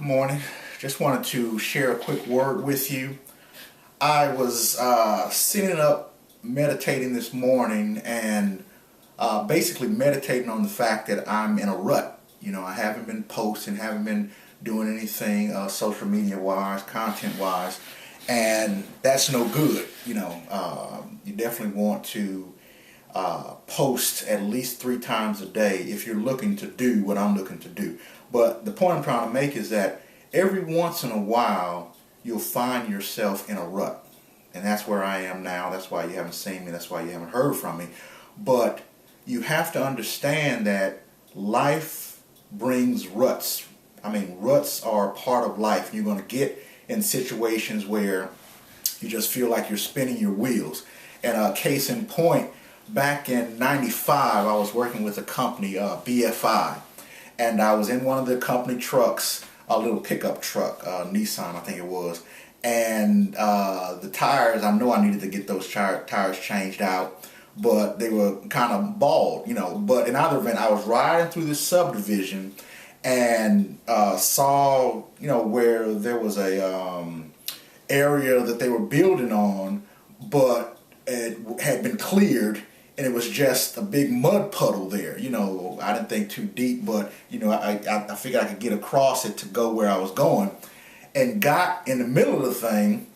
Good morning. Just wanted to share a quick word with you. I was sitting up meditating this morning and basically meditating on the fact that I'm in a rut. I haven't been posting, haven't been doing anything social media wise, content wise, and that's no good. You definitely want to post at least 3 times a day if you're looking to do what I'm looking to do. But the point I'm trying to make is that every once in a while you'll find yourself in a rut. And that's where I am now. That's why you haven't seen me. That's why you haven't heard from me. But you have to understand that life brings ruts. Ruts are a part of life. You're going to get in situations where you just feel like you're spinning your wheels. And a case in point, back in '95, I was working with a company, BFI. And I was in one of the company trucks, a little pickup truck, Nissan I think it was. And the tires, I know I needed to get those tires changed out, but they were kind of bald, But in either event, I was riding through this subdivision and saw, where there was a area that they were building on, but it had been cleared. And it was just a big mud puddle there. I didn't think too deep, but, I figured I could get across it to go where I was going. And got in the middle of the thing,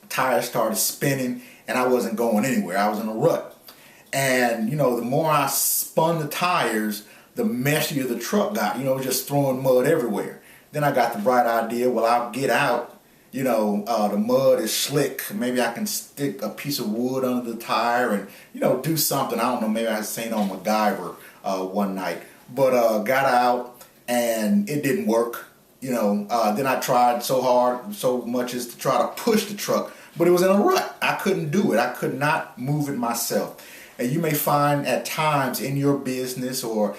tires started spinning, and I wasn't going anywhere. I was in a rut. And, the more I spun the tires, the messier the truck got. It was just throwing mud everywhere. Then I got the bright idea, well, I'll get out. The mud is slick. Maybe I can stick a piece of wood under the tire and, do something. I don't know, maybe I seen on MacGyver one night. But got out and it didn't work. Then I tried so much as to try to push the truck, but it was in a rut. I couldn't do it. I could not move it myself. And you may find at times in your business or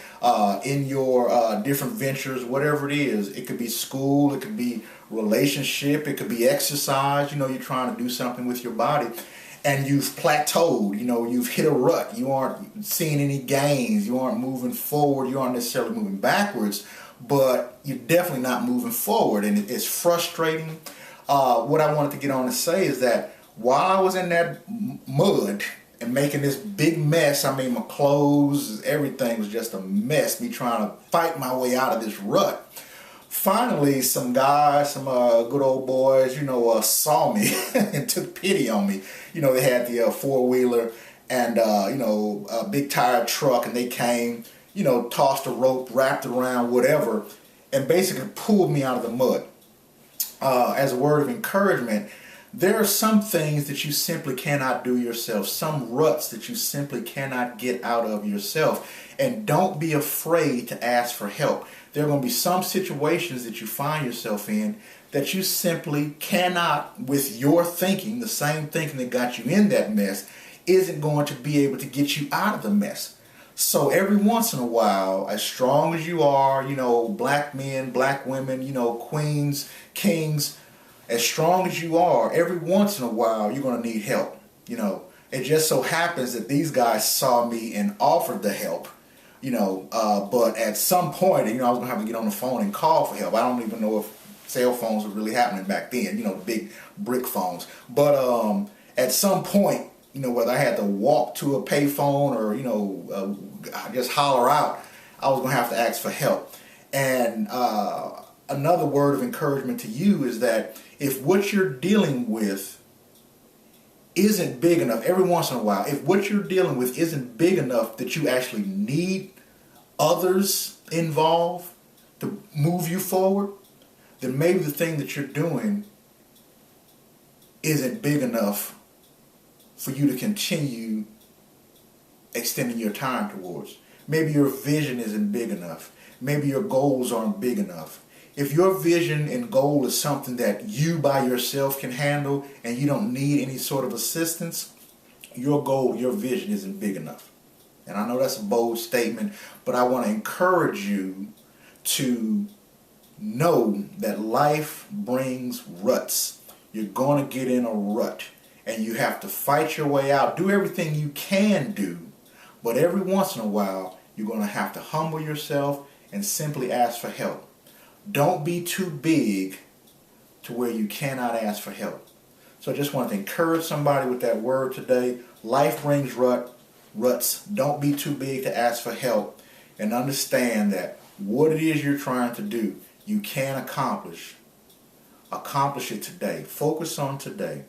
in your different ventures, whatever it is, it could be school, it could be relationship, it could be exercise, you're trying to do something with your body and you've plateaued, you've hit a rut, you aren't seeing any gains, you aren't moving forward, you aren't necessarily moving backwards, but you're definitely not moving forward, and it's frustrating. What I wanted to get on to say is that while I was in that mud and making this big mess, my clothes, everything was just a mess, me trying to fight my way out of this rut. Finally, some guys, some good old boys, saw me and took pity on me. They had the four-wheeler and, a big tire truck, and they came, tossed a rope, wrapped it around, whatever, and basically pulled me out of the mud. As a word of encouragement, there are some things that you simply cannot do yourself, some ruts that you simply cannot get out of yourself, and don't be afraid to ask for help. There are going to be some situations that you find yourself in that you simply cannot, with your thinking, the same thinking that got you in that mess, isn't going to be able to get you out of the mess. So every once in a while, as strong as you are, black men, black women, queens, kings, as strong as you are, every once in a while, you're going to need help. It just so happens that these guys saw me and offered the help. But at some point, I was going to have to get on the phone and call for help. I don't even know if cell phones were really happening back then, the big brick phones. But at some point, whether I had to walk to a payphone or, just holler out, I was going to have to ask for help. And another word of encouragement to you is that if what you're dealing with isn't big enough, every once in a while, if what you're dealing with isn't big enough that you actually need others involved to move you forward, then maybe the thing that you're doing isn't big enough for you to continue extending your time towards. Maybe your vision isn't big enough. Maybe your goals aren't big enough. If your vision and goal is something that you by yourself can handle and you don't need any sort of assistance, your goal, your vision isn't big enough. And I know that's a bold statement, but I want to encourage you to know that life brings ruts. You're going to get in a rut and you have to fight your way out. Do everything you can do, but every once in a while, you're going to have to humble yourself and simply ask for help. Don't be too big to where you cannot ask for help. So I just want to encourage somebody with that word today. Life brings ruts. Don't be too big to ask for help, and understand that what it is you're trying to do, you can accomplish. Accomplish it today. Focus on today.